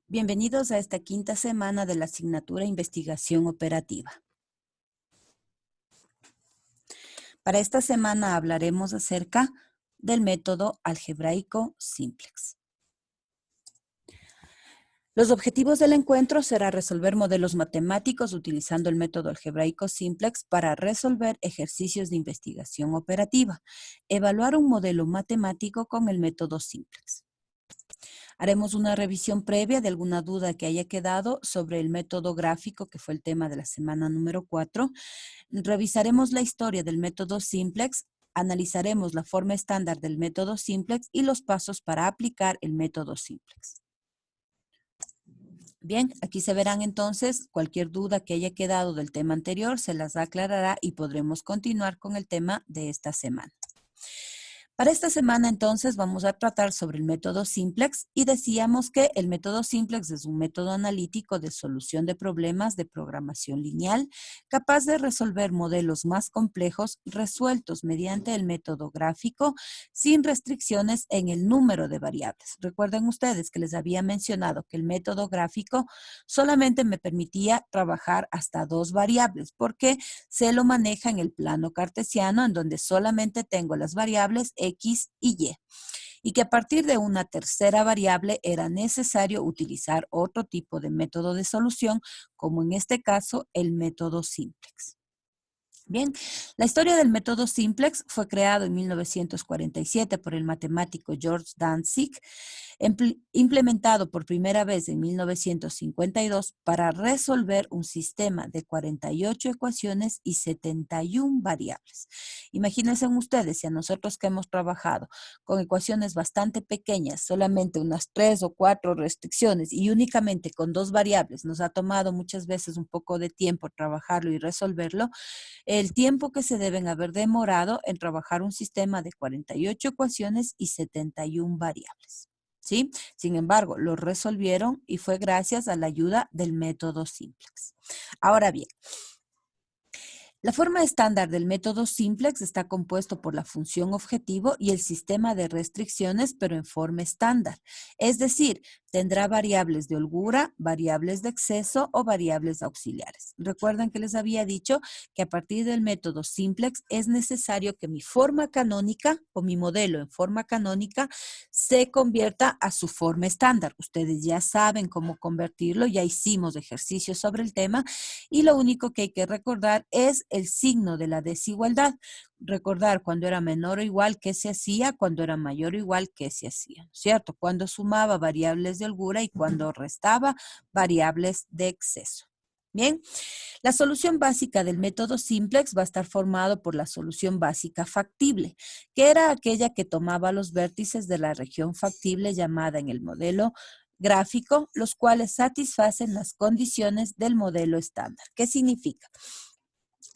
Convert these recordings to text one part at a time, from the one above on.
Bienvenidos a esta quinta semana de la asignatura Investigación Operativa. Para esta semana hablaremos acerca del método algebraico simplex. Los objetivos del encuentro será resolver modelos matemáticos utilizando el método algebraico simplex para resolver ejercicios de investigación operativa, evaluar un modelo matemático con el método simplex. Haremos una revisión previa de alguna duda que haya quedado sobre el método gráfico, que fue el tema de la semana número 4. Revisaremos la historia del método simplex, analizaremos la forma estándar del método simplex y los pasos para aplicar el método simplex. Bien, aquí se verán entonces cualquier duda que haya quedado del tema anterior, se las aclarará y podremos continuar con el tema de esta semana. Para esta semana, entonces, vamos a tratar sobre el método simplex y decíamos que el método simplex es un método analítico de solución de problemas de programación lineal capaz de resolver modelos más complejos resueltos mediante el método gráfico sin restricciones en el número de variables. Recuerden ustedes que les había mencionado que el método gráfico solamente me permitía trabajar hasta 2 variables porque se lo maneja en el plano cartesiano en donde solamente tengo las variables X y Y que a partir de una tercera variable era necesario utilizar otro tipo de método de solución, como en este caso el método simplex. Bien, la historia del método simplex fue creado en 1947 por el matemático George Dantzig, implementado por primera vez en 1952 para resolver un sistema de 48 ecuaciones y 71 variables. Imagínense ustedes, si a nosotros que hemos trabajado con ecuaciones bastante pequeñas, solamente unas 3 o 4 restricciones y únicamente con 2 variables, nos ha tomado muchas veces un poco de tiempo trabajarlo y resolverlo, el tiempo que se deben haber demorado en trabajar un sistema de 48 ecuaciones y 71 variables. ¿Sí? Sin embargo, lo resolvieron y fue gracias a la ayuda del método simplex. Ahora bien, la forma estándar del método simplex está compuesto por la función objetivo y el sistema de restricciones, pero en forma estándar. Es decir, tendrá variables de holgura, variables de exceso o variables auxiliares. Recuerden que les había dicho que a partir del método simplex es necesario que mi forma canónica o mi modelo en forma canónica se convierta a su forma estándar. Ustedes ya saben cómo convertirlo, ya hicimos ejercicios sobre el tema y lo único que hay que recordar es el signo de la desigualdad. Recordar cuando era menor o igual qué se hacía, cuando era mayor o igual qué se hacía, ¿cierto? Cuando sumaba variables de holgura y cuando restaba variables de exceso. Bien, la solución básica del método simplex va a estar formado por la solución básica factible, que era aquella que tomaba los vértices de la región factible llamada en el modelo gráfico, los cuales satisfacen las condiciones del modelo estándar. ¿Qué significa?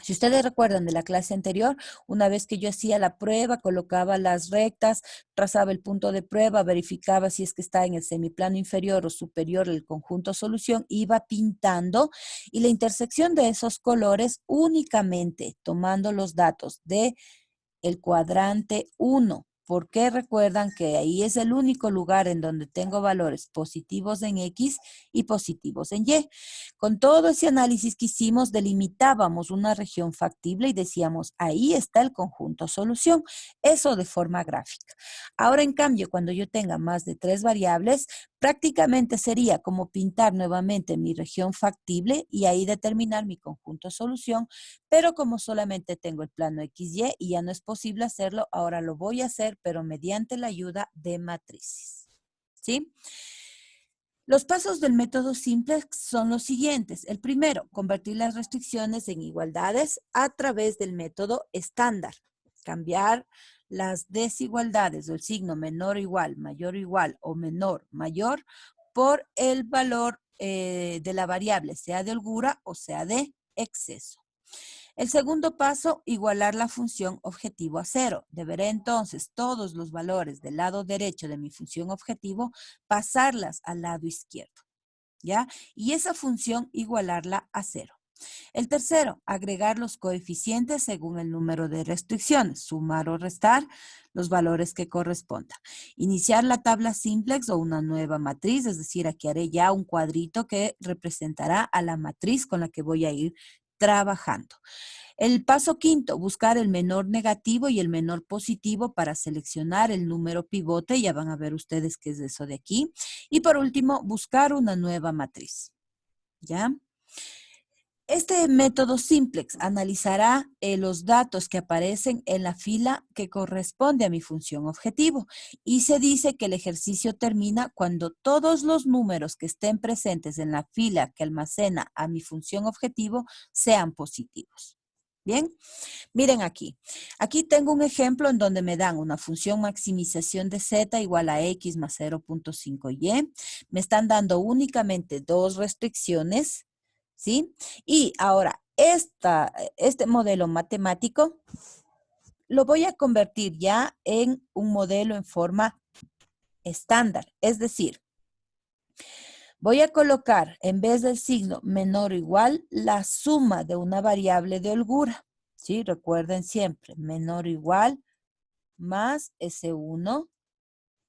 Si ustedes recuerdan de la clase anterior, una vez que yo hacía la prueba, colocaba las rectas, trazaba el punto de prueba, verificaba si es que está en el semiplano inferior o superior el conjunto solución, iba pintando y la intersección de esos colores únicamente tomando los datos de el cuadrante 1. Porque recuerdan que ahí es el único lugar en donde tengo valores positivos en X y positivos en Y. Con todo ese análisis que hicimos, delimitábamos una región factible y decíamos, ahí está el conjunto solución. Eso de forma gráfica. Ahora, en cambio, cuando yo tenga más de 3 variables, prácticamente sería como pintar nuevamente mi región factible y ahí determinar mi conjunto solución, pero como solamente tengo el plano XY y ya no es posible hacerlo, ahora lo voy a hacer, pero mediante la ayuda de matrices. ¿Sí? Los pasos del método simplex son los siguientes. El primero, convertir las restricciones en igualdades a través del método estándar. Cambiar las desigualdades o el signo menor o igual, mayor o igual o menor, mayor por el valor de la variable, sea de holgura o sea de exceso. El segundo paso, igualar la función objetivo a 0. Deberé entonces todos los valores del lado derecho de mi función objetivo pasarlas al lado izquierdo, ¿ya? Y esa función igualarla a 0. El tercero, agregar los coeficientes según el número de restricciones, sumar o restar los valores que correspondan. Iniciar la tabla simplex o una nueva matriz, es decir, aquí haré ya un cuadrito que representará a la matriz con la que voy a ir trabajando. El paso quinto, buscar el menor negativo y el menor positivo para seleccionar el número pivote. Ya van a ver ustedes qué es eso de aquí. Y por último, buscar una nueva matriz. ¿Ya? Este método simplex analizará los datos que aparecen en la fila que corresponde a mi función objetivo y se dice que el ejercicio termina cuando todos los números que estén presentes en la fila que almacena a mi función objetivo sean positivos. Bien, miren aquí. Aquí tengo un ejemplo en donde me dan una función maximización de z igual a x más 0.5y. Me están dando únicamente dos restricciones, ¿sí? Y ahora, este modelo matemático lo voy a convertir ya en un modelo en forma estándar. Es decir, voy a colocar en vez del signo menor o igual la suma de una variable de holgura. ¿Sí? Recuerden siempre, menor o igual más S1,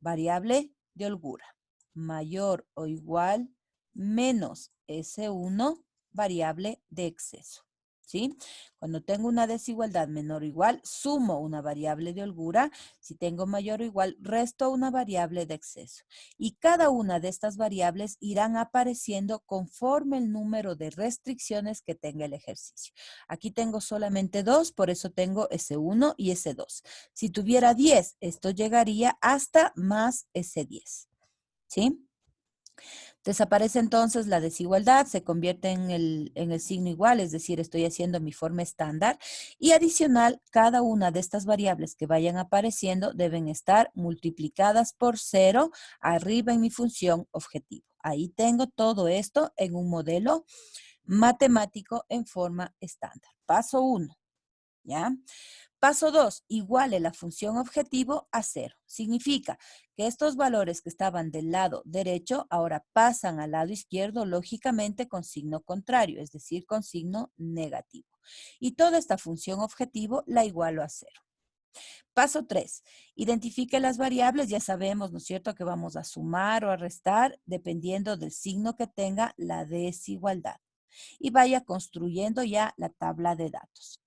variable de holgura. Mayor o igual menos S1, variable de exceso. ¿Sí? Cuando tengo una desigualdad menor o igual, sumo una variable de holgura. Si tengo mayor o igual, resto una variable de exceso. Y cada una de estas variables irán apareciendo conforme el número de restricciones que tenga el ejercicio. Aquí tengo solamente 2, por eso tengo S1 y S2. Si tuviera 10, esto llegaría hasta más S10. ¿Sí? Desaparece entonces la desigualdad, se convierte en el signo igual, es decir, estoy haciendo mi forma estándar y adicional, cada una de estas variables que vayan apareciendo deben estar multiplicadas por 0 arriba en mi función objetivo. Ahí tengo todo esto en un modelo matemático en forma estándar. Paso 1, ¿ya? Paso 2, iguale la función objetivo a 0. Significa que estos valores que estaban del lado derecho ahora pasan al lado izquierdo lógicamente con signo contrario, es decir, con signo negativo. Y toda esta función objetivo la igualo a 0. Paso 3, identifique las variables, ya sabemos, ¿no es cierto?, que vamos a sumar o a restar dependiendo del signo que tenga la desigualdad. Y vaya construyendo ya la tabla de datos.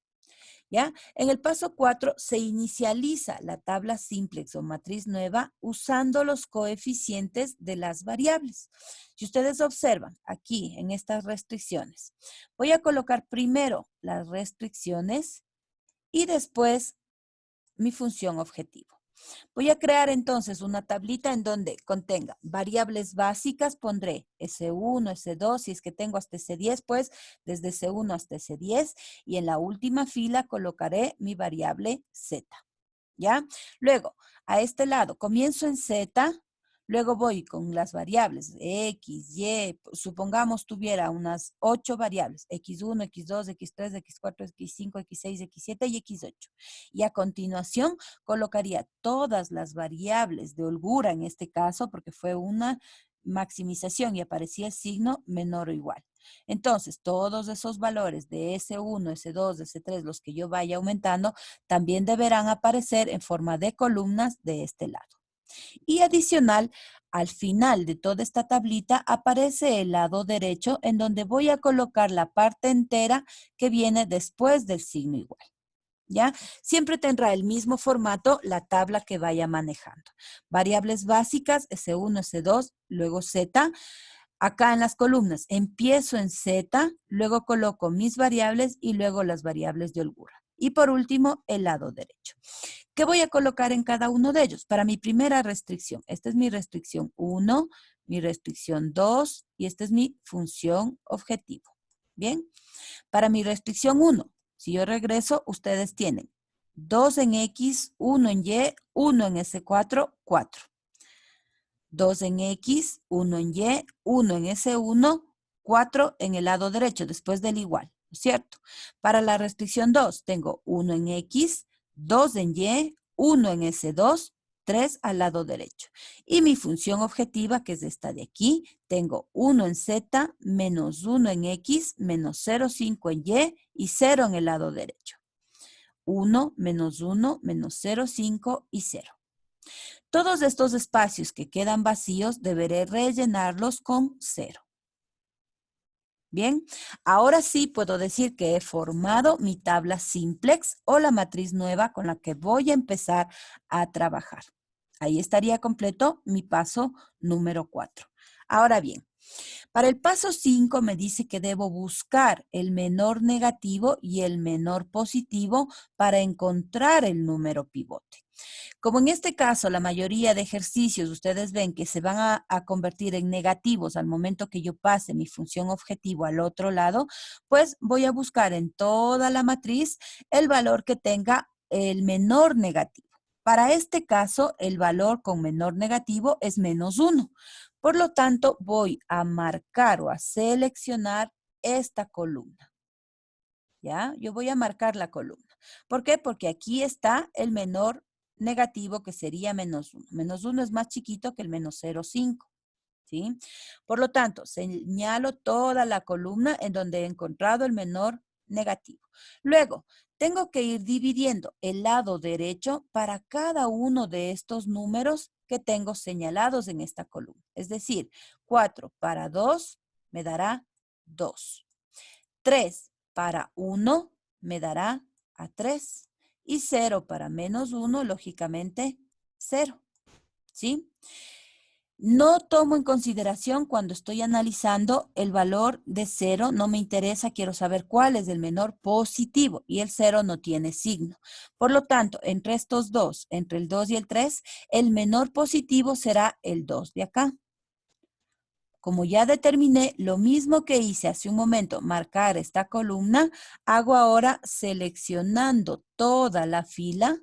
¿Ya? En el paso 4 se inicializa la tabla simplex o matriz nueva usando los coeficientes de las variables. Si ustedes observan aquí en estas restricciones, voy a colocar primero las restricciones y después mi función objetivo. Voy a crear entonces una tablita en donde contenga variables básicas, pondré S1, S2, si es que tengo hasta S10, pues desde S1 hasta S10 y en la última fila colocaré mi variable Z, ¿ya? Luego, a este lado, comienzo en Z, luego voy con las variables X, Y, supongamos tuviera unas 8 variables, X1, X2, X3, X4, X5, X6, X7 y X8. Y a continuación colocaría todas las variables de holgura en este caso, porque fue una maximización y aparecía el signo menor o igual. Entonces, todos esos valores de S1, S2, S3, los que yo vaya aumentando, también deberán aparecer en forma de columnas de este lado. Y adicional, al final de toda esta tablita aparece el lado derecho en donde voy a colocar la parte entera que viene después del signo igual. ¿Ya? Siempre tendrá el mismo formato la tabla que vaya manejando. Variables básicas, S1, S2, luego Z. Acá en las columnas empiezo en Z, luego coloco mis variables y luego las variables de holgura. Y por último, el lado derecho. ¿Qué voy a colocar en cada uno de ellos? Para mi primera restricción, esta es mi restricción 1, mi restricción 2 y esta es mi función objetivo. Bien, para mi restricción 1, si yo regreso, ustedes tienen 2 en X, 1 en Y, 1 en S4, 4. 2 en X, 1 en Y, 1 en S1, 4 en el lado derecho, después del igual, ¿no es cierto? Para la restricción 2, tengo 1 en X, 2 en Y, 1 en S2, 3 al lado derecho. Y mi función objetiva, que es esta de aquí, tengo 1 en Z, menos 1 en X, menos 0,5 en Y y 0 en el lado derecho. 1, menos 1, menos 0,5 y 0. Todos estos espacios que quedan vacíos deberé rellenarlos con 0. Bien, ahora sí puedo decir que he formado mi tabla simplex o la matriz nueva con la que voy a empezar a trabajar. Ahí estaría completo mi paso número 4. Ahora bien, para el paso 5 me dice que debo buscar el menor negativo y el menor positivo para encontrar el número pivote. Como en este caso la mayoría de ejercicios ustedes ven que se van a convertir en negativos al momento que yo pase mi función objetivo al otro lado, pues voy a buscar en toda la matriz el valor que tenga el menor negativo. Para este caso, el valor con menor negativo es menos 1. Por lo tanto, voy a marcar o a seleccionar esta columna. ¿Ya? Yo voy a marcar la columna. ¿Por qué? Porque aquí está el menor negativo, que sería menos 1. Menos 1 es más chiquito que el menos 0,5. ¿Sí? Por lo tanto, señalo toda la columna en donde he encontrado el menor negativo. Luego, tengo que ir dividiendo el lado derecho para cada uno de estos números que tengo señalados en esta columna. Es decir, 4 para 2 me dará 2. 3 para 1 me dará a 3. Y 0 para menos 1, lógicamente, 0. ¿Sí? No tomo en consideración cuando estoy analizando el valor de 0, no me interesa, quiero saber cuál es el menor positivo y el 0 no tiene signo. Por lo tanto, entre estos dos, entre el 2 y el 3, el menor positivo será el 2 de acá. Como ya determiné lo mismo que hice hace un momento, marcar esta columna, hago ahora seleccionando toda la fila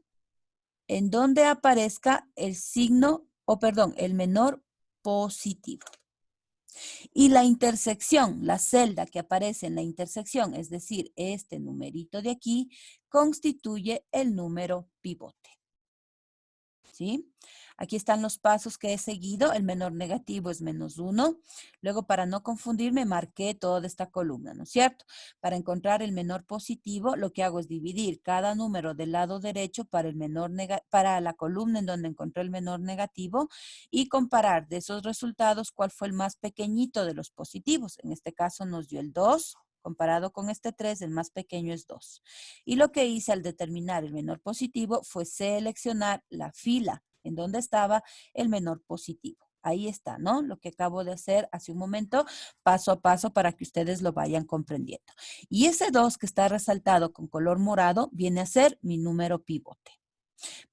en donde aparezca el signo, el menor positivo. Y la intersección, la celda que aparece en la intersección, es decir, este numerito de aquí, constituye el número pivote. ¿Sí? Aquí están los pasos que he seguido. El menor negativo es menos 1. Luego, para no confundirme, marqué toda esta columna, ¿no es cierto? Para encontrar el menor positivo, lo que hago es dividir cada número del lado derecho para la columna en donde encontré el menor negativo y comparar de esos resultados cuál fue el más pequeñito de los positivos. En este caso nos dio el 2. Comparado con este 3, el más pequeño es 2. Y lo que hice al determinar el menor positivo fue seleccionar la fila en donde estaba el menor positivo. Ahí está, ¿no? Lo que acabo de hacer hace un momento, paso a paso para que ustedes lo vayan comprendiendo. Y ese 2 que está resaltado con color morado viene a ser mi número pivote.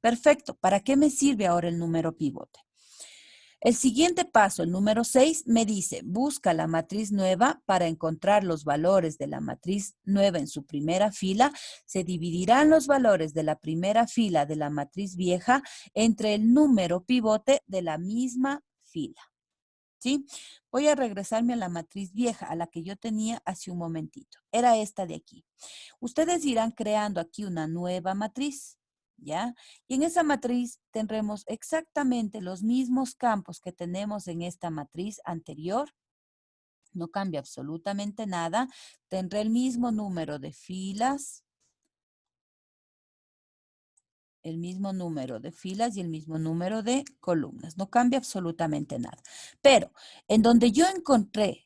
Perfecto. ¿Para qué me sirve ahora el número pivote? El siguiente paso, el número 6, me dice, busca la matriz nueva para encontrar los valores de la matriz nueva en su primera fila. Se dividirán los valores de la primera fila de la matriz vieja entre el número pivote de la misma fila. ¿Sí? Voy a regresarme a la matriz vieja, a la que yo tenía hace un momentito. Era esta de aquí. Ustedes irán creando aquí una nueva matriz. ¿Ya? Y en esa matriz tendremos exactamente los mismos campos que tenemos en esta matriz anterior. No cambia absolutamente nada. Tendré el mismo número de filas, y el mismo número de columnas. No cambia absolutamente nada. Pero en donde yo encontré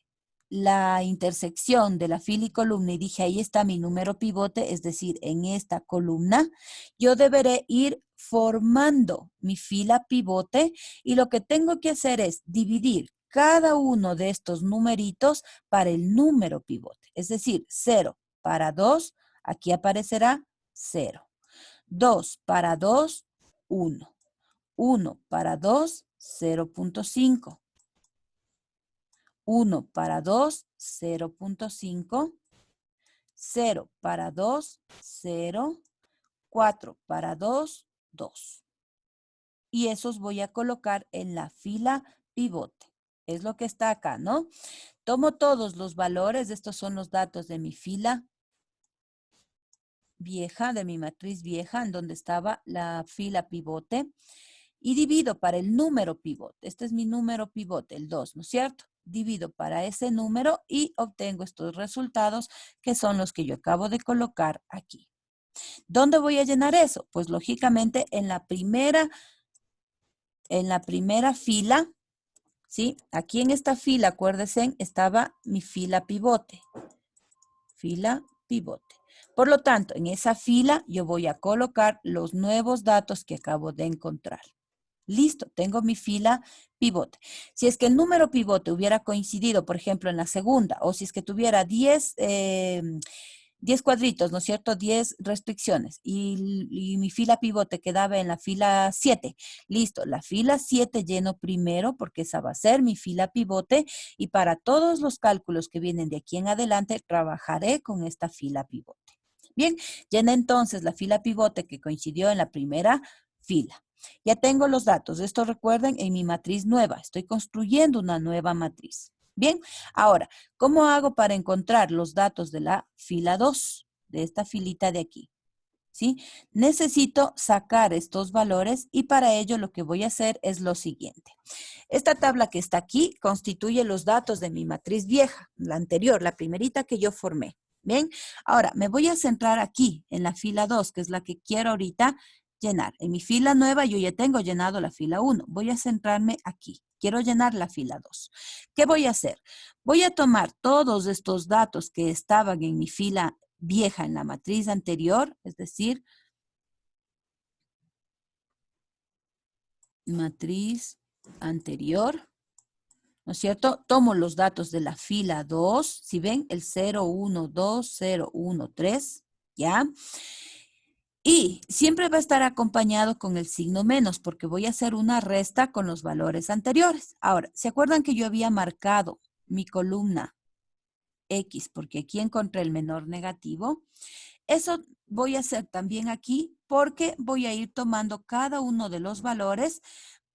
la intersección de la fila y columna y dije, ahí está mi número pivote, es decir, en esta columna, yo deberé ir formando mi fila pivote y lo que tengo que hacer es dividir cada uno de estos numeritos para el número pivote. Es decir, 0 para 2, aquí aparecerá 0. 2 para 2, 1. 1 para 2, 0,5. 1 para 2, 0,5. 0 para 2, 0. 4 para 2, 2. Y esos voy a colocar en la fila pivote. Es lo que está acá, ¿no? Tomo todos los valores. Estos son los datos de mi fila vieja, de mi matriz vieja, en donde estaba la fila pivote. y divido para el número pivote. Este es mi número pivote, el 2, ¿no es cierto? Divido para ese número y obtengo estos resultados que son los que yo acabo de colocar aquí. ¿Dónde voy a llenar eso? Pues lógicamente en la primera fila, ¿sí? Aquí en esta fila, acuérdense, estaba mi fila pivote. Fila pivote. Por lo tanto, en esa fila yo voy a colocar los nuevos datos que acabo de encontrar. Listo, tengo mi fila pivote. Si es que el número pivote hubiera coincidido, por ejemplo, en la segunda, o si es que tuviera 10 cuadritos, ¿no es cierto? 10 restricciones y mi fila pivote quedaba en la fila 7. Listo, la fila 7 lleno primero porque esa va a ser mi fila pivote y para todos los cálculos que vienen de aquí en adelante trabajaré con esta fila pivote. Bien, llena entonces la fila pivote que coincidió en la primera fila. Ya tengo los datos. Esto recuerden en mi matriz nueva. Estoy construyendo una nueva matriz. Bien, ahora, ¿cómo hago para encontrar los datos de la fila 2? De esta filita de aquí. ¿Sí? Necesito sacar estos valores y para ello lo que voy a hacer es lo siguiente. Esta tabla que está aquí constituye los datos de mi matriz vieja, la anterior, la primerita que yo formé. Bien, ahora me voy a centrar aquí en la fila 2, que es la que quiero ahorita llenar. En mi fila nueva yo ya tengo llenado la fila 1. Voy a centrarme aquí. Quiero llenar la fila 2. ¿Qué voy a hacer? Voy a tomar todos estos datos que estaban en mi fila vieja en la matriz anterior, es decir, matriz anterior, ¿no es cierto? Tomo los datos de la fila 2, si ven, el 0, 1, 2, 0, 1, 3, ¿ya? Y siempre va a estar acompañado con el signo menos, porque voy a hacer una resta con los valores anteriores. Ahora, ¿se acuerdan que yo había marcado mi columna X, porque aquí encontré el menor negativo? Eso voy a hacer también aquí, porque voy a ir tomando cada uno de los valores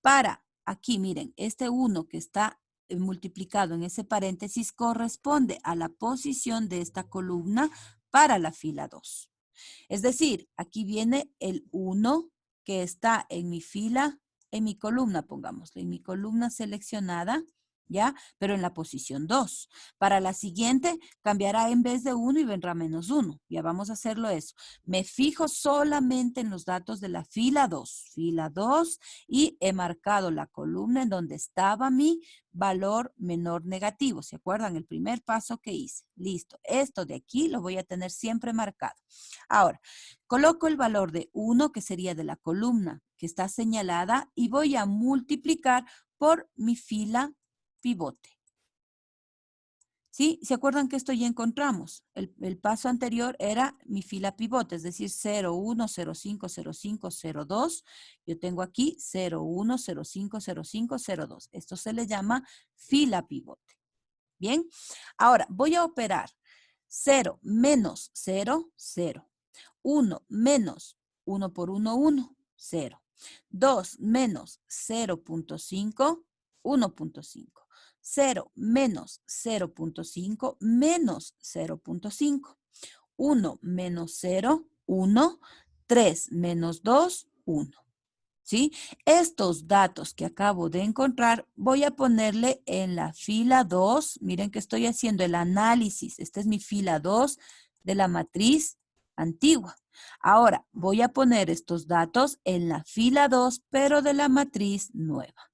para, aquí miren, este 1 que está multiplicado en ese paréntesis corresponde a la posición de esta columna para la fila 2. Es decir, aquí viene el 1 que está en mi fila, en mi columna, pongámosle, en mi columna seleccionada, ¿ya? Pero en la posición 2. Para la siguiente, cambiará en vez de 1 y vendrá menos 1. Ya vamos a hacerlo eso. Me fijo solamente en los datos de la fila 2. Fila 2 y he marcado la columna en donde estaba mi valor menor negativo. ¿Se acuerdan? El primer paso que hice. Listo. Esto de aquí lo voy a tener siempre marcado. Ahora, coloco el valor de 1, que sería de la columna que está señalada, y voy a multiplicar por mi fila pivote. ¿Sí? ¿Se acuerdan que esto ya encontramos? El paso anterior era mi fila pivote, es decir, 0, 1, 0, 5, 0, 5, 0, 2. Yo tengo aquí 0, 1, 0, 5, 0, 5, 0, 2. Esto se le llama fila pivote. Bien, ahora voy a operar 0 menos 0, 0. 1 menos 1 por 1, 1, 0. 2 menos 0.5, 1.5. 0 menos 0.5 menos 0.5. 1 menos 0, 1. 3 menos 2, 1. ¿Sí? Estos datos que acabo de encontrar voy a ponerle en la fila 2. Miren que estoy haciendo el análisis. Esta es mi fila 2 de la matriz antigua. Ahora voy a poner estos datos en la fila 2, pero de la matriz nueva.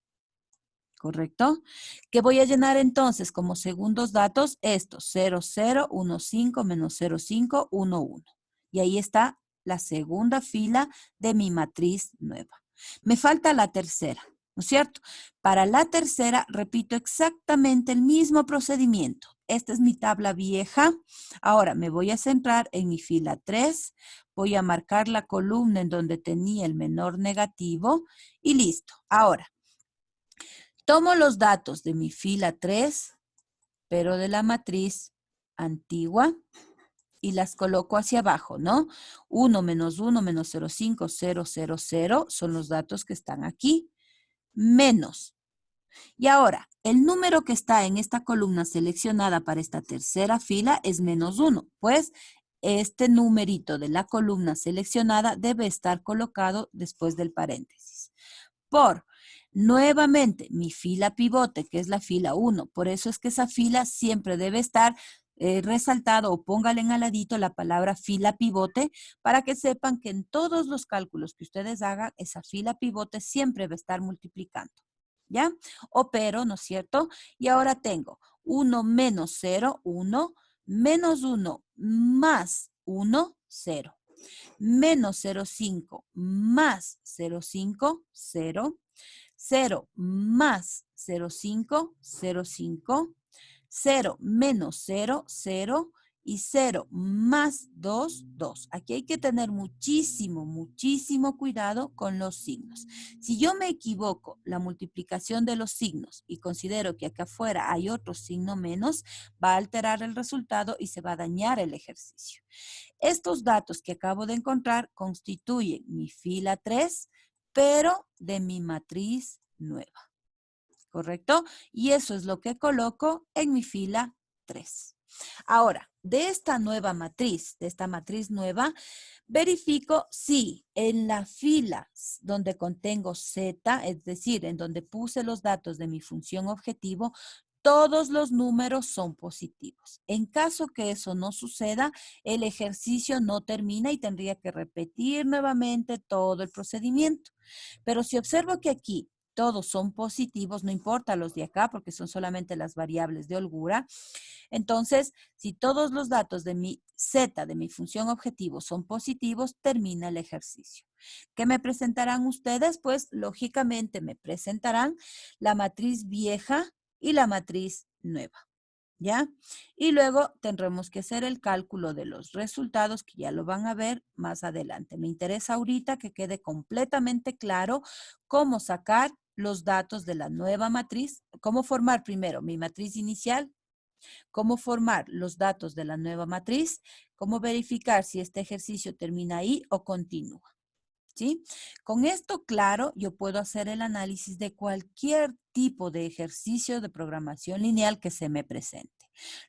¿Correcto? ¿Qué voy a llenar entonces como segundos datos? Estos, 0, 0, 1, 5, menos 0, 5, 1, 1. Y ahí está la segunda fila de mi matriz nueva. Me falta la tercera, ¿no es cierto? Para la tercera, repito exactamente el mismo procedimiento. Esta es mi tabla vieja. Ahora me voy a centrar en mi fila 3. Voy a marcar la columna en donde tenía el menor negativo y listo. Ahora, tomo los datos de mi fila 3, pero de la matriz antigua, y las coloco hacia abajo, ¿no? 1 menos 1 menos 0,5, 0, 0, 0 son los datos que están aquí, menos. Y ahora, el número que está en esta columna seleccionada para esta tercera fila es menos 1, pues este numerito de la columna seleccionada debe estar colocado después del paréntesis. por, nuevamente, mi fila pivote, que es la fila 1. Por eso es que esa fila siempre debe estar resaltado o póngale en aladito la palabra fila pivote para que sepan que en todos los cálculos que ustedes hagan, esa fila pivote siempre va a estar multiplicando. ¿Ya? Opero, ¿no es cierto? Y ahora tengo 1 menos 0, 1, menos 1 más 1, 0. Menos 0,5 más 0,5, 0. 0 más 0,5, 0,5. 0 menos 0, 0. Y 0 más 2, 2. Aquí hay que tener muchísimo cuidado con los signos. Si yo me equivoco la multiplicación de los signos y considero que acá afuera hay otro signo menos, va a alterar el resultado y se va a dañar el ejercicio. Estos datos que acabo de encontrar constituyen mi fila 3, pero de mi matriz nueva. ¿Correcto? Y eso es lo que coloco en mi fila 3. Ahora, de esta nueva matriz, de esta matriz nueva, verifico si en la fila donde contengo Z, es decir, en donde puse los datos de mi función objetivo, todos los números son positivos. En caso que eso no suceda, el ejercicio no termina y tendría que repetir nuevamente todo el procedimiento. Pero si observo que aquí todos son positivos, no importa los de acá porque son solamente las variables de holgura. Entonces, si todos los datos de mi Z, de mi función objetivo, son positivos, termina el ejercicio. ¿Qué me presentarán ustedes? Pues, lógicamente, me presentarán la matriz vieja y la matriz nueva. ¿Ya? Y luego tendremos que hacer el cálculo de los resultados que ya lo van a ver más adelante. Me interesa ahorita que quede completamente claro cómo sacar los datos de la nueva matriz, cómo formar primero mi matriz inicial, cómo formar los datos de la nueva matriz, cómo verificar si este ejercicio termina ahí o continúa. ¿Sí? Con esto claro, yo puedo hacer el análisis de cualquier tipo de ejercicio de programación lineal que se me presente.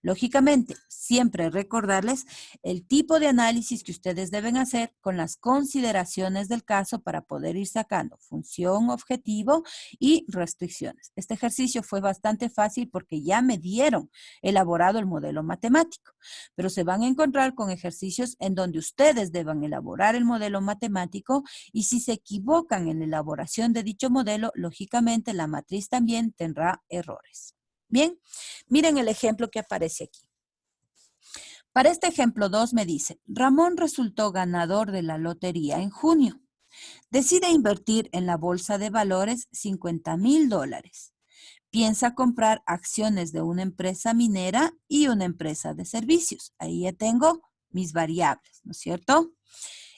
Lógicamente, siempre recordarles el tipo de análisis que ustedes deben hacer con las consideraciones del caso para poder ir sacando función, objetivo y restricciones. Este ejercicio fue bastante fácil porque ya me dieron elaborado el modelo matemático, pero se van a encontrar con ejercicios en donde ustedes deban elaborar el modelo matemático y si se equivocan en la elaboración de dicho modelo, lógicamente la matriz también tendrá errores. Bien, miren el ejemplo que aparece aquí. Para este ejemplo 2 me dice, Ramón resultó ganador de la lotería en junio. Decide invertir en la bolsa de valores $50,000. Piensa comprar acciones de una empresa minera y una empresa de servicios. Ahí ya tengo mis variables, ¿no es cierto?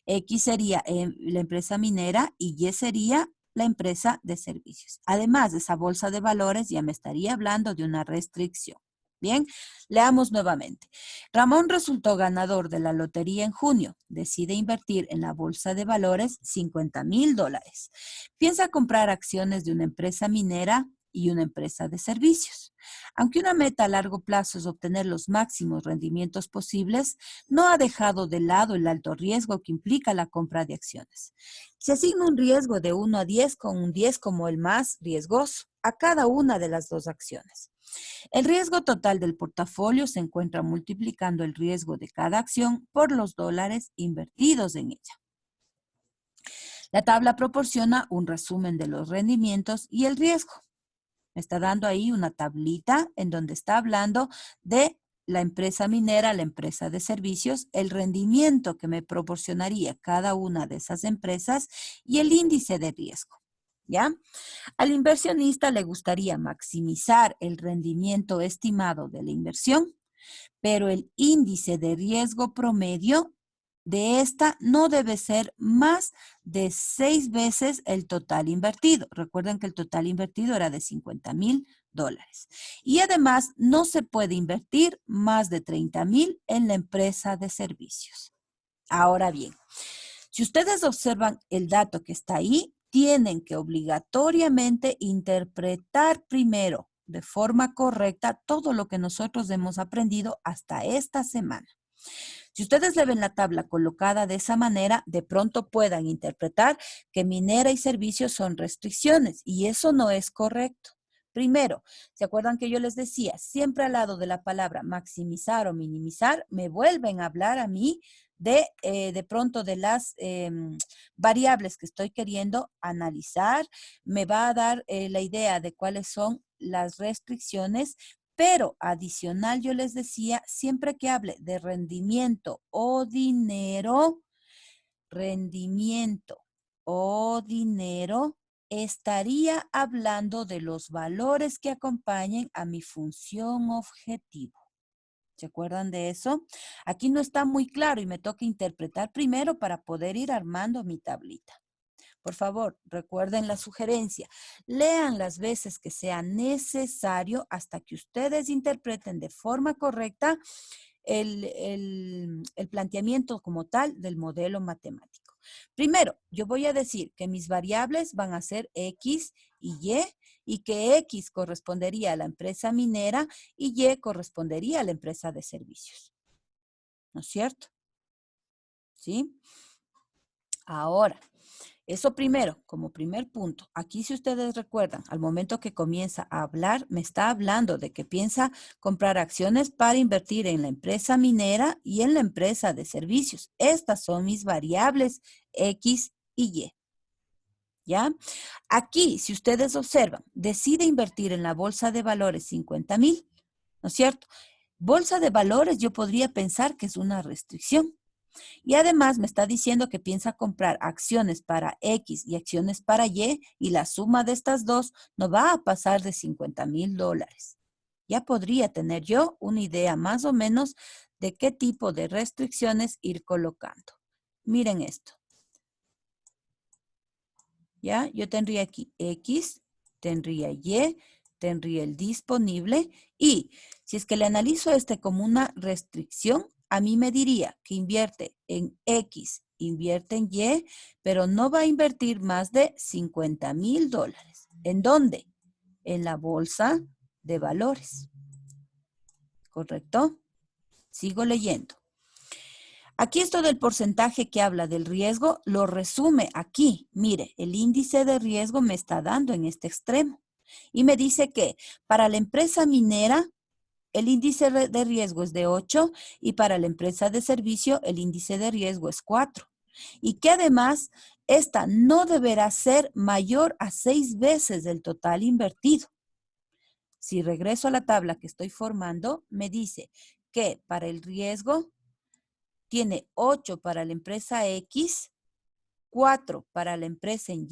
X sería la empresa minera y Y sería la empresa de servicios. Además de esa bolsa de valores, ya me estaría hablando de una restricción. Bien, leamos nuevamente. Ramón resultó ganador de la lotería en junio. Decide invertir en la bolsa de valores $50,000. Piensa comprar acciones de una empresa minera y una empresa de servicios. Aunque una meta a largo plazo es obtener los máximos rendimientos posibles, no ha dejado de lado el alto riesgo que implica la compra de acciones. Se asigna un riesgo de 1 a 10 con un 10 como el más riesgoso a cada una de las dos acciones. El riesgo total del portafolio se encuentra multiplicando el riesgo de cada acción por los dólares invertidos en ella. La tabla proporciona un resumen de los rendimientos y el riesgo. Me está dando ahí una tablita en donde está hablando de la empresa minera, la empresa de servicios, el rendimiento que me proporcionaría cada una de esas empresas y el índice de riesgo. ¿Ya? Al inversionista le gustaría maximizar el rendimiento estimado de la inversión, pero el índice de riesgo promedio de esta no debe ser más de 6 veces el total invertido. Recuerden que el total invertido era de $50,000. Y además no se puede invertir más de 30,000 en la empresa de servicios. Ahora bien, si ustedes observan el dato que está ahí, tienen que obligatoriamente interpretar primero de forma correcta todo lo que nosotros hemos aprendido hasta esta semana. Si ustedes le ven la tabla colocada de esa manera, de pronto puedan interpretar que minera y servicios son restricciones y eso no es correcto. Primero, ¿se acuerdan que yo les decía? Siempre al lado de la palabra maximizar o minimizar, me vuelven a hablar a mí de pronto de las variables que estoy queriendo analizar, me va a dar la idea de cuáles son las restricciones, pero adicional yo les decía, siempre que hable de rendimiento o dinero, rendimiento o dinero, estaría hablando de los valores que acompañen a mi función objetivo. ¿Se acuerdan de eso? Aquí no está muy claro y me toca interpretar primero para poder ir armando mi tablita. Por favor, recuerden la sugerencia. Lean las veces que sea necesario hasta que ustedes interpreten de forma correcta el planteamiento como tal del modelo matemático. Primero, yo voy a decir que mis variables van a ser X y que X correspondería a la empresa minera y Y correspondería a la empresa de servicios. ¿No es cierto? ¿Sí? Ahora, eso primero, como primer punto. Aquí, si ustedes recuerdan, al momento que comienza a hablar, me está hablando de que piensa comprar acciones para invertir en la empresa minera y en la empresa de servicios. Estas son mis variables X y Y. ¿Ya? Aquí, si ustedes observan, decide invertir en la bolsa de valores 50,000, ¿no es cierto? Bolsa de valores, yo podría pensar que es una restricción. Y además me está diciendo que piensa comprar acciones para X y acciones para y la suma de estas dos no va a pasar de $50,000. Ya podría tener yo una idea más o menos de qué tipo de restricciones ir colocando. Miren esto. ¿Ya? Yo tendría aquí X, tendría Y, tendría el disponible y si es que le analizo este como una restricción, a mí me diría que invierte en X, invierte en Y, pero no va a invertir más de $50,000. ¿En dónde? En la bolsa de valores. ¿Correcto? Sigo leyendo. Aquí esto del porcentaje que habla del riesgo lo resume aquí. Mire, el índice de riesgo me está dando en este extremo. Y me dice que para la empresa minera, el índice de riesgo es de 8 y para la empresa de servicio, el índice de riesgo es 4. Y que además, esta no deberá ser mayor a 6 veces del total invertido. Si regreso a la tabla que estoy formando, me dice que para el riesgo tiene 8 para la empresa X, 4 para la empresa en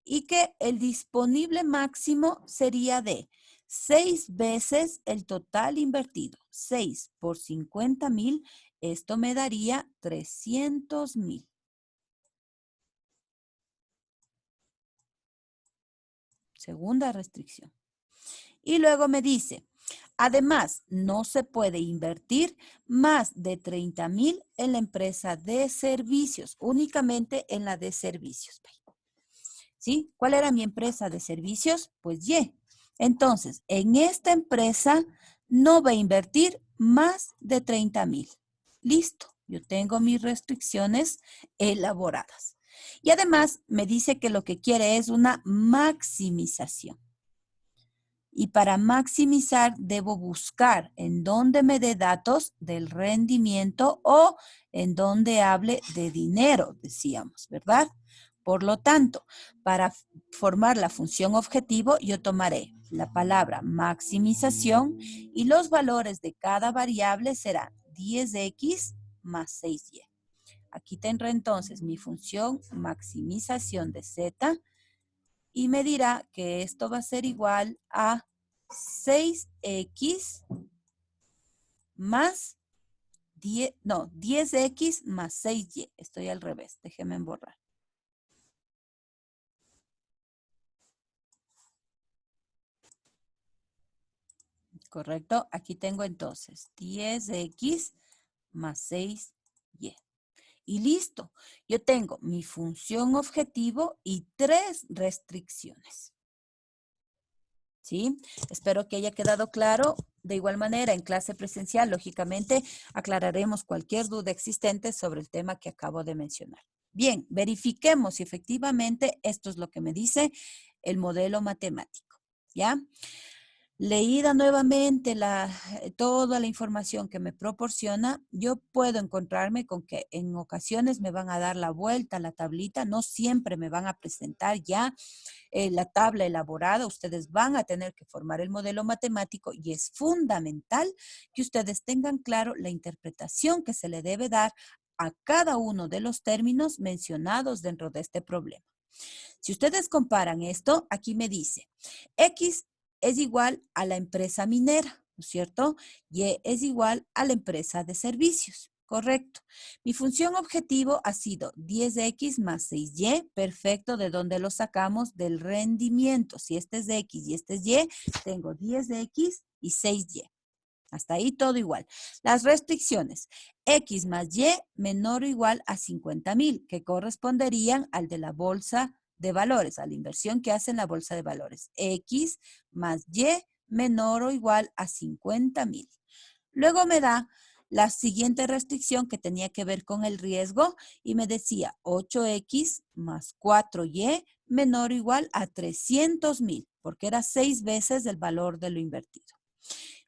y que el disponible máximo sería de 6 veces el total invertido. 6 por 50,000, esto me daría 300,000. Segunda restricción. Y luego me dice, además, no se puede invertir más de 30,000 en la empresa de servicios, únicamente en la de servicios. ¿Sí? ¿Cuál era mi empresa de servicios? Pues Y. Entonces, en esta empresa no va a invertir más de 30,000. Listo, yo tengo mis restricciones elaboradas. Y además me dice que lo que quiere es una maximización. Y para maximizar debo buscar en donde me dé datos del rendimiento o en donde hable de dinero, decíamos, ¿verdad? Por lo tanto, para formar la función objetivo, yo tomaré la palabra maximización y los valores de cada variable serán 10x más 6y. Aquí tendré entonces mi función maximización de z y me dirá que esto va a ser igual a 6x más 10x más 6y. Estoy al revés, déjenme borrar. Correcto, aquí tengo entonces 10x más 6y. Y listo, yo tengo mi función objetivo y 3 restricciones. ¿Sí? Espero que haya quedado claro De igual manera, en clase presencial, lógicamente, aclararemos cualquier duda existente sobre el tema que acabo de mencionar. Bien, verifiquemos si efectivamente esto es lo que me dice el modelo matemático, ¿ya? Leída nuevamente toda la información que me proporciona, yo puedo encontrarme con que en ocasiones me van a dar la vuelta a la tablita, no siempre me van a presentar ya la tabla elaborada, ustedes van a tener que formar el modelo matemático y es fundamental que ustedes tengan claro la interpretación que se le debe dar a cada uno de los términos mencionados dentro de este problema. Si ustedes comparan esto, aquí me dice, X es igual a la empresa minera, ¿no es cierto? Y es igual a la empresa de servicios. Correcto. Mi función objetivo ha sido 10x más 6y, perfecto, ¿de dónde lo sacamos? Del rendimiento. Si este es x y este es y, tengo 10x y 6y. Hasta ahí todo igual. Las restricciones, x más y menor o igual a 50,000, que corresponderían al de la bolsa de valores, a la inversión que hace en la bolsa de valores. X más y menor o igual a 50,000. Luego me da la siguiente restricción que tenía que ver con el riesgo y me decía 8x más 4y menor o igual a 300,000, porque era 6 veces el valor de lo invertido.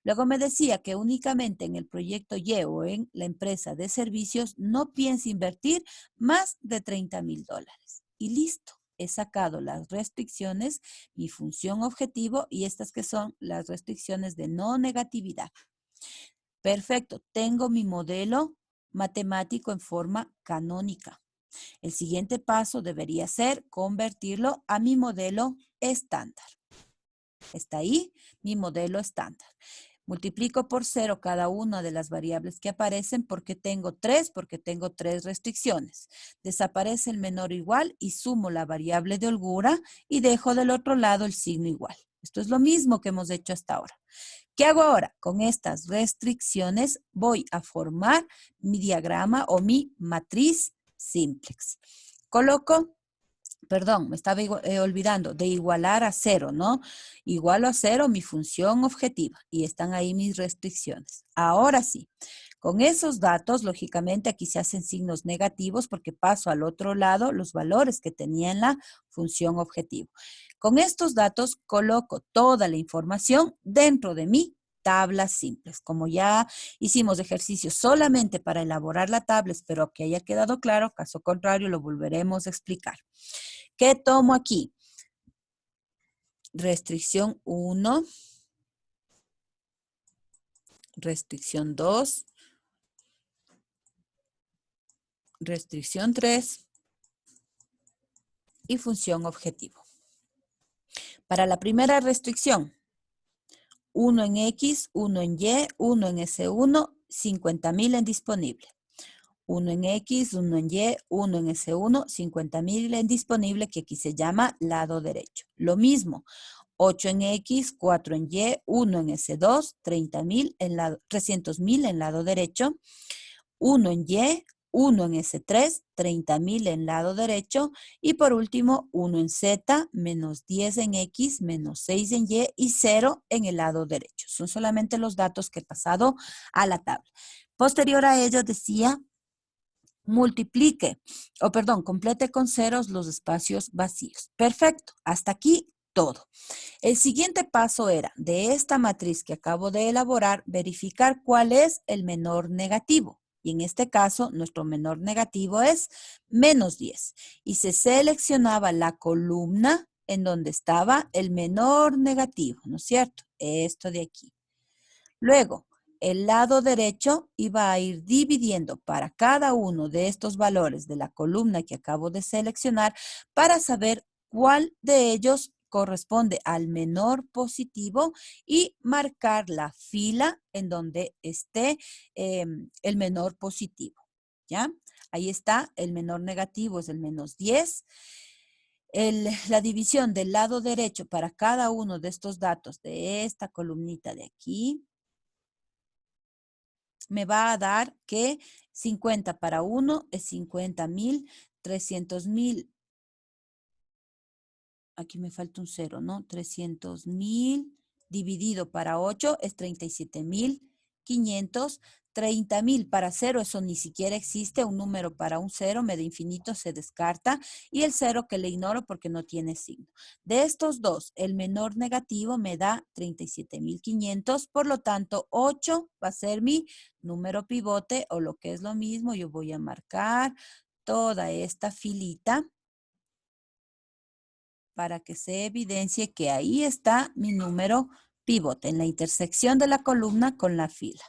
Luego me decía que únicamente en el proyecto Y o en la empresa de servicios no piensa invertir más de 30,000 dólares. Y listo, he sacado las restricciones, mi función objetivo y estas que son las restricciones de no negatividad. Perfecto, tengo mi modelo matemático en forma canónica. El siguiente paso debería ser convertirlo a mi modelo estándar. Está ahí mi modelo estándar. Multiplico por 0 cada una de las variables que aparecen porque tengo tres restricciones. Desaparece el menor o igual y sumo la variable de holgura y dejo del otro lado el signo igual. Esto es lo mismo que hemos hecho hasta ahora. ¿Qué hago ahora? Con estas restricciones voy a formar mi diagrama o mi matriz simplex. Coloco, perdón, me estaba olvidando de igualar a 0, ¿no? Igualo a 0 mi función objetiva y están ahí mis restricciones. Ahora sí, con esos datos, lógicamente aquí se hacen signos negativos porque paso al otro lado los valores que tenía en la función objetivo. Con estos datos coloco toda la información dentro de mi tablas simples. Como ya hicimos ejercicios solamente para elaborar la tabla, espero que haya quedado claro, caso contrario lo volveremos a explicar. ¿Qué tomo aquí? Restricción 1, restricción 2, restricción 3 y función objetivo. Para la primera restricción, 1 en X, 1 en Y, 1 en S1, 50,000 en disponible. 1 en X, 1 en Y, 1 en S1, 50,000 en disponible, que aquí se llama lado derecho. Lo mismo, 8 en X, 4 en Y, 1 en S2, 300,000 en lado derecho. 1 en Y, 1 en S3, 30,000 en lado derecho. Y por último, 1 en Z, menos 10 en X, menos 6 en Y 0 en el lado derecho. Son solamente los datos que he pasado a la tabla. Posterior a ello decía, complete con ceros los espacios vacíos. Perfecto, hasta aquí todo. El siguiente paso era, de esta matriz que acabo de elaborar, verificar cuál es el menor negativo. Y en este caso, nuestro menor negativo es menos 10. Y se seleccionaba la columna en donde estaba el menor negativo, ¿no es cierto? Esto de aquí. Luego, el lado derecho iba a ir dividiendo para cada uno de estos valores de la columna que acabo de seleccionar para saber cuál de ellos corresponde al menor positivo y marcar la fila en donde esté el menor positivo. ¿Ya? Ahí está, el menor negativo es el menos 10. La división del lado derecho para cada uno de estos datos de esta columnita de aquí me va a dar que 50 para 1 es 50,000, 300,000, aquí me falta un 0, ¿no? 300,000 dividido para 8 es 37.500. 30.000 para 0, eso ni siquiera existe. Un número para un 0, medio infinito, se descarta. Y el 0 que le ignoro porque no tiene signo. De estos dos, el menor negativo me da 37.500. Por lo tanto, 8 va a ser mi número pivote, o lo que es lo mismo, yo voy a marcar toda esta filita para que se evidencie que ahí está mi número pivote, en la intersección de la columna con la fila.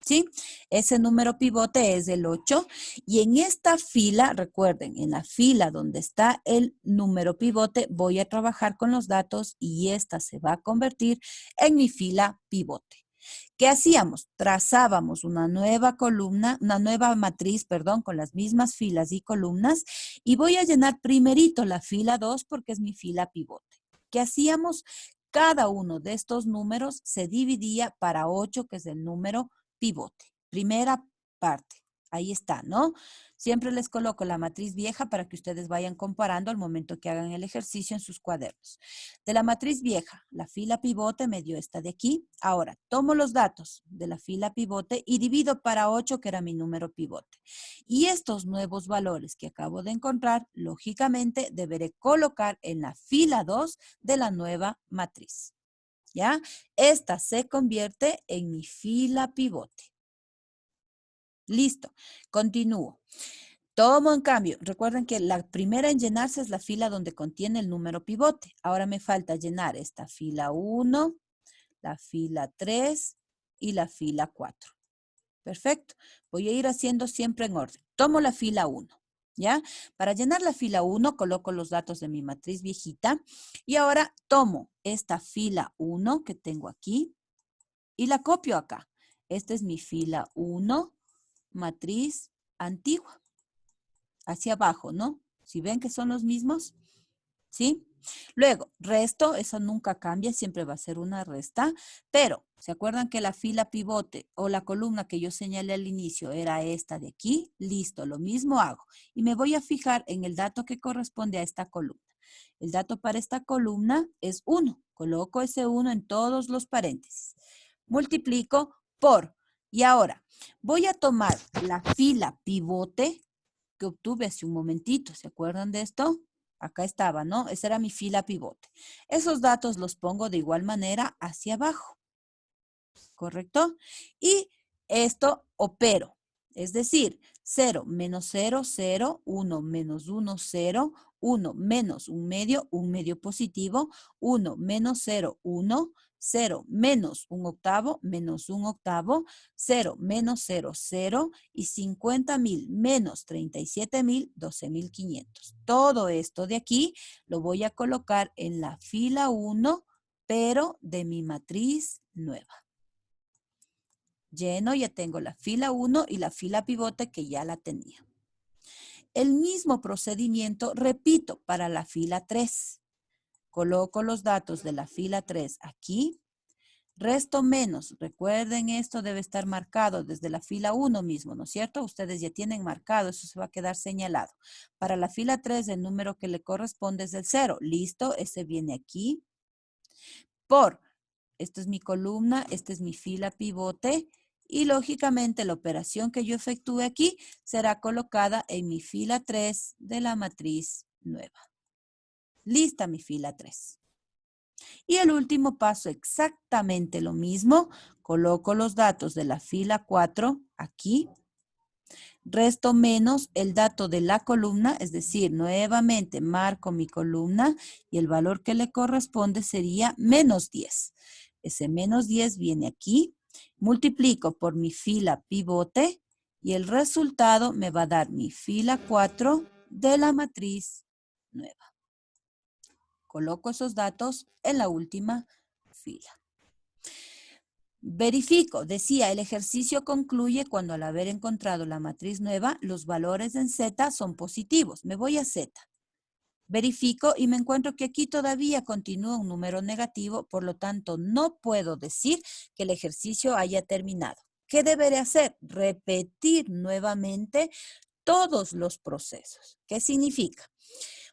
¿Sí? Ese número pivote es el 8 y en esta fila, recuerden, en la fila donde está el número pivote, voy a trabajar con los datos y esta se va a convertir en mi fila pivote. ¿Qué hacíamos? Trazábamos una nueva columna, una nueva matriz, perdón, con las mismas filas y columnas y voy a llenar primerito la fila 2 porque es mi fila pivote. ¿Qué hacíamos? Cada uno de estos números se dividía para 8, que es el número pivote. Primera parte. Ahí está, ¿no? Siempre les coloco la matriz vieja para que ustedes vayan comparando al momento que hagan el ejercicio en sus cuadernos. De la matriz vieja, la fila pivote me dio esta de aquí. Ahora, tomo los datos de la fila pivote y divido para 8, que era mi número pivote. Y estos nuevos valores que acabo de encontrar, lógicamente, deberé colocar en la fila 2 de la nueva matriz. ¿Ya? Esta se convierte en mi fila pivote. Listo. Continúo. Tomo en cambio, recuerden que la primera en llenarse es la fila donde contiene el número pivote. Ahora me falta llenar esta fila 1, la fila 3 y la fila 4. Perfecto. Voy a ir haciendo siempre en orden. Tomo la fila 1. ¿Ya? Para llenar la fila 1, coloco los datos de mi matriz viejita. Y ahora tomo esta fila 1 que tengo aquí y la copio acá. Esta es mi fila 1, matriz antigua. Hacia abajo, ¿no? Si ven que son los mismos, ¿sí? Luego, resto, eso nunca cambia, siempre va a ser una resta, pero ¿se acuerdan que la fila pivote o la columna que yo señalé al inicio era esta de aquí? Listo, lo mismo hago. Y me voy a fijar en el dato que corresponde a esta columna. El dato para esta columna es 1. Coloco ese 1 en todos los paréntesis. Multiplico por, y ahora voy a tomar la fila pivote que obtuve hace un momentito. ¿Se acuerdan de esto? Acá estaba, ¿no? Esa era mi fila pivote. Esos datos los pongo de igual manera hacia abajo. ¿Correcto? Y esto opero. Es decir, 0 menos 0, 0, 1 menos 1, 0, 1 menos un medio positivo, 1 menos 0, 1, 0 menos un octavo, menos un octavo, 0 menos 0, 0 y 50.000 menos 37.000, 12.500. Todo esto de aquí lo voy a colocar en la fila 1, pero de mi matriz nueva. Lleno, ya tengo la fila 1 y la fila pivote que ya la tenía. El mismo procedimiento repito para la fila 3. Coloco los datos de la fila 3 aquí. Resto menos. Recuerden, esto debe estar marcado desde la fila 1 mismo, ¿no es cierto? Ustedes ya tienen marcado, eso se va a quedar señalado. Para la fila 3, el número que le corresponde es el 0. Listo, ese viene aquí. Por, esta es mi columna, esta es mi fila pivote. Y lógicamente la operación que yo efectúe aquí será colocada en mi fila 3 de la matriz nueva. Lista mi fila 3. Y el último paso, exactamente lo mismo. Coloco los datos de la fila 4 aquí. Resto menos el dato de la columna, es decir, nuevamente marco mi columna y el valor que le corresponde sería menos 10. Ese menos 10 viene aquí. Multiplico por mi fila pivote y el resultado me va a dar mi fila 4 de la matriz nueva. Coloco esos datos en la última fila. Verifico, decía, el ejercicio concluye cuando al haber encontrado la matriz nueva, los valores en Z son positivos. Me voy a Z. Verifico y me encuentro que aquí todavía continúa un número negativo, por lo tanto no puedo decir que el ejercicio haya terminado. ¿Qué deberé hacer? Repetir nuevamente todos los procesos. ¿Qué significa?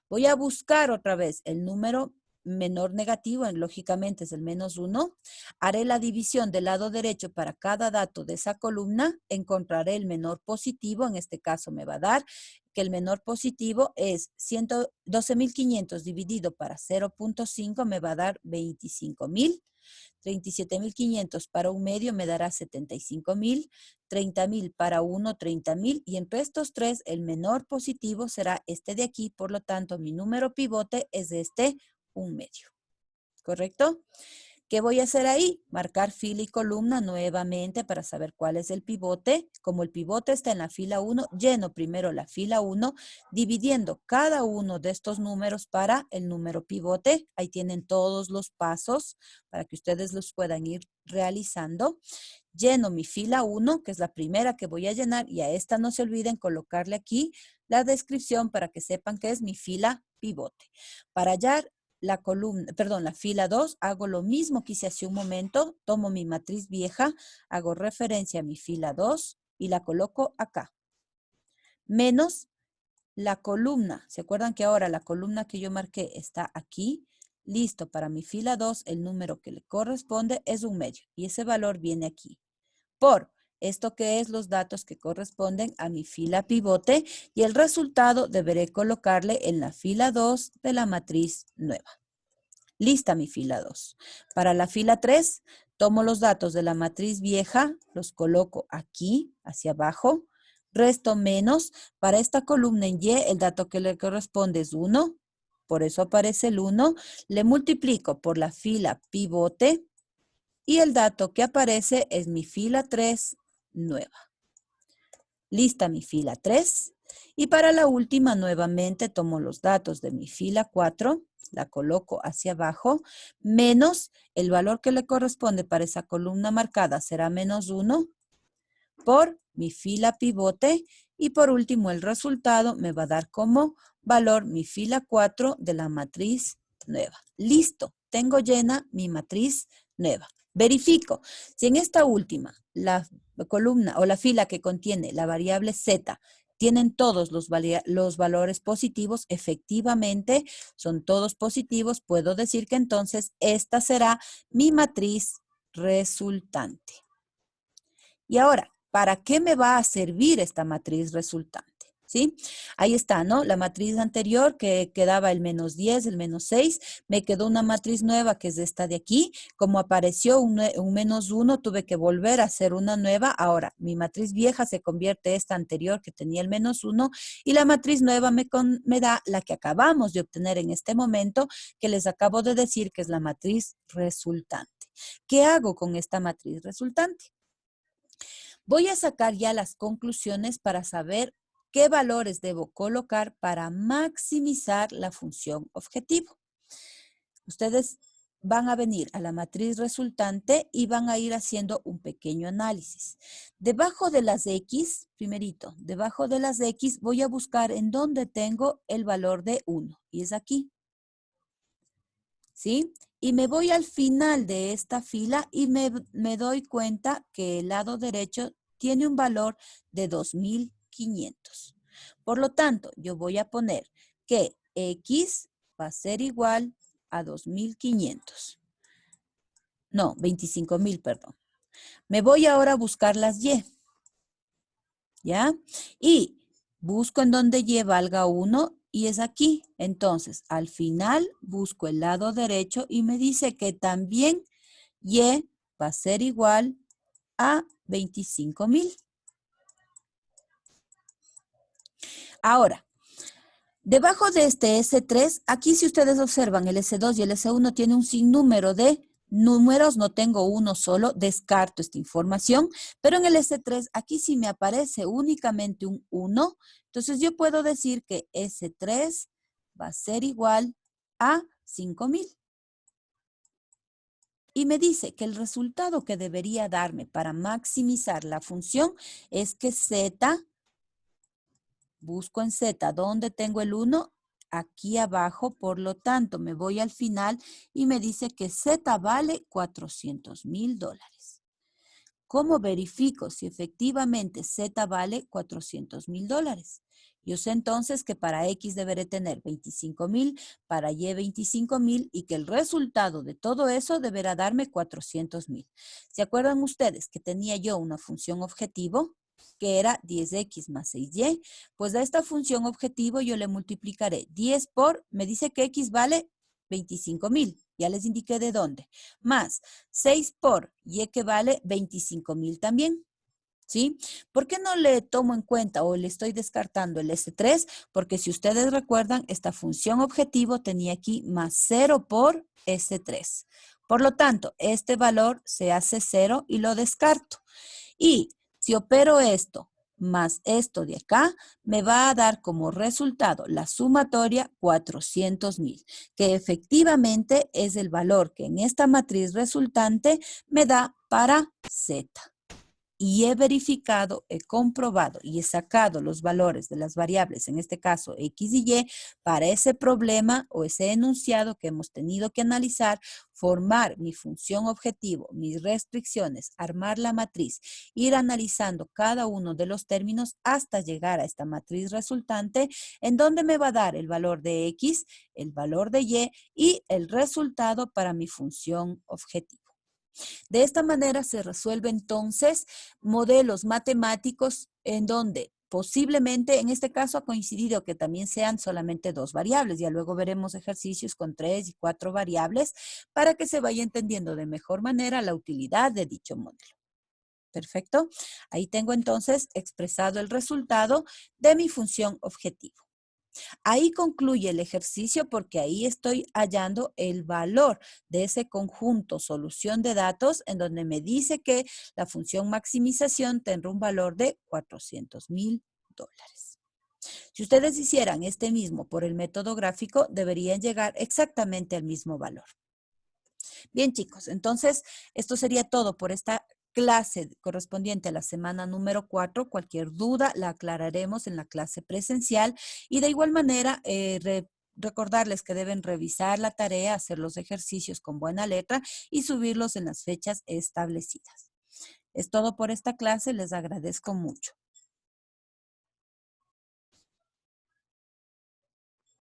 Voy a buscar otra vez el número menor negativo, lógicamente es el -1. Haré la división del lado derecho para cada dato de esa columna. Encontraré el menor positivo. En este caso me va a dar que el menor positivo es 12.500 dividido para 0.5 me va a dar 25.000. 37.500 para un medio me dará 75.000, 30.000 para uno, 30.000 y entre estos tres el menor positivo será este de aquí, por lo tanto mi número pivote es de este un medio, ¿correcto? ¿Qué voy a hacer ahí? Marcar fila y columna nuevamente para saber cuál es el pivote. Como el pivote está en la fila 1, lleno primero la fila 1, dividiendo cada uno de estos números para el número pivote. Ahí tienen todos los pasos para que ustedes los puedan ir realizando. Lleno mi fila 1, que es la primera que voy a llenar, y a esta no se olviden colocarle aquí la descripción para que sepan que es mi fila pivote. Para hallar la columna, perdón, la fila 2, hago lo mismo que hice hace un momento, tomo mi matriz vieja, hago referencia a mi fila 2 y la coloco acá. Menos la columna, ¿se acuerdan que ahora la columna que yo marqué está aquí? Listo, para mi fila 2, el número que le corresponde es un medio y ese valor viene aquí. Por esto que es los datos que corresponden a mi fila pivote y el resultado deberé colocarle en la fila 2 de la matriz nueva. Lista mi fila 2. Para la fila 3, tomo los datos de la matriz vieja, los coloco aquí, hacia abajo, resto menos. Para esta columna en Y, el dato que le corresponde es 1, por eso aparece el 1. Le multiplico por la fila pivote y el dato que aparece es mi fila 3 nueva. Lista mi fila 3. Y para la última, nuevamente tomo los datos de mi fila 4, la coloco hacia abajo, menos el valor que le corresponde para esa columna marcada será -1 por mi fila pivote. Y por último, el resultado me va a dar como valor mi fila 4 de la matriz nueva. Listo, tengo llena mi matriz nueva. Verifico si en esta última, la columna o la fila que contiene la variable z, tienen todos los valores positivos, efectivamente son todos positivos, puedo decir que entonces esta será mi matriz resultante. Y ahora, ¿para qué me va a servir esta matriz resultante? ¿Sí? Ahí está, ¿no? La matriz anterior que quedaba el -10, el -6, me quedó una matriz nueva que es esta de aquí. Como apareció un -1, tuve que volver a hacer una nueva. Ahora, mi matriz vieja se convierte esta anterior que tenía el -1 y la matriz nueva me da la que acabamos de obtener en este momento, que les acabo de decir que es la matriz resultante. ¿Qué hago con esta matriz resultante? Voy a sacar ya las conclusiones para saber qué valores debo colocar para maximizar la función objetivo. Ustedes van a venir a la matriz resultante y van a ir haciendo un pequeño análisis. Debajo de las X, primerito, debajo de las X voy a buscar en dónde tengo el valor de 1 y es aquí. ¿Sí? Y me voy al final de esta fila y me doy cuenta que el lado derecho tiene un valor de 2.500. Por lo tanto, yo voy a poner que X va a ser igual a 2.500. No, 25.000, perdón. Me voy ahora a buscar las Y. ¿Ya? Y busco en donde Y valga 1 y es aquí. Entonces, al final busco el lado derecho y me dice que también Y va a ser igual a 25.000. Ahora, debajo de este S3, aquí si ustedes observan el S2 y el S1 tiene un sinnúmero de números, no tengo uno solo, descarto esta información, pero en el S3 aquí sí me aparece únicamente un 1, entonces yo puedo decir que S3 va a ser igual a 5.000. Y me dice que el resultado que debería darme para maximizar la función es que Z, busco en Z, ¿dónde tengo el 1? Aquí abajo, por lo tanto, me voy al final y me dice que Z vale $400.000. ¿Cómo verifico si efectivamente Z vale $400.000? Yo sé entonces que para X deberé tener 25,000, para Y 25,000 y que el resultado de todo eso deberá darme 400,000. ¿Se acuerdan ustedes que tenía yo una función objetivo? Que era 10x más 6y, pues a esta función objetivo yo le multiplicaré 10 por, me dice que x vale 25,000, ya les indiqué de dónde, más 6 por y que vale 25,000 también. ¿Sí? ¿Por qué no le tomo en cuenta o le estoy descartando el S3? Porque si ustedes recuerdan, esta función objetivo tenía aquí más 0 por S3. Por lo tanto, este valor se hace 0 y lo descarto. Y si opero esto más esto de acá, me va a dar como resultado la sumatoria 400,000, que efectivamente es el valor que en esta matriz resultante me da para Z. Y he verificado, he comprobado y he sacado los valores de las variables, en este caso X y Y, para ese problema o ese enunciado que hemos tenido que analizar, formar mi función objetivo, mis restricciones, armar la matriz, ir analizando cada uno de los términos hasta llegar a esta matriz resultante, en donde me va a dar el valor de X, el valor de y el resultado para mi función objetivo. De esta manera se resuelve entonces modelos matemáticos en donde posiblemente en este caso ha coincidido que también sean solamente dos variables. Ya luego veremos ejercicios con 3 y 4 variables para que se vaya entendiendo de mejor manera la utilidad de dicho modelo. Perfecto. Ahí tengo entonces expresado el resultado de mi función objetivo. Ahí concluye el ejercicio porque ahí estoy hallando el valor de ese conjunto solución de datos en donde me dice que la función maximización tendrá un valor de $400,000. Si ustedes hicieran este mismo por el método gráfico, deberían llegar exactamente al mismo valor. Bien, chicos, entonces esto sería todo por esta clase correspondiente a la semana número 4. Cualquier duda la aclararemos en la clase presencial y de igual manera recordarles que deben revisar la tarea, hacer los ejercicios con buena letra y subirlos en las fechas establecidas. Es todo por esta clase, les agradezco mucho.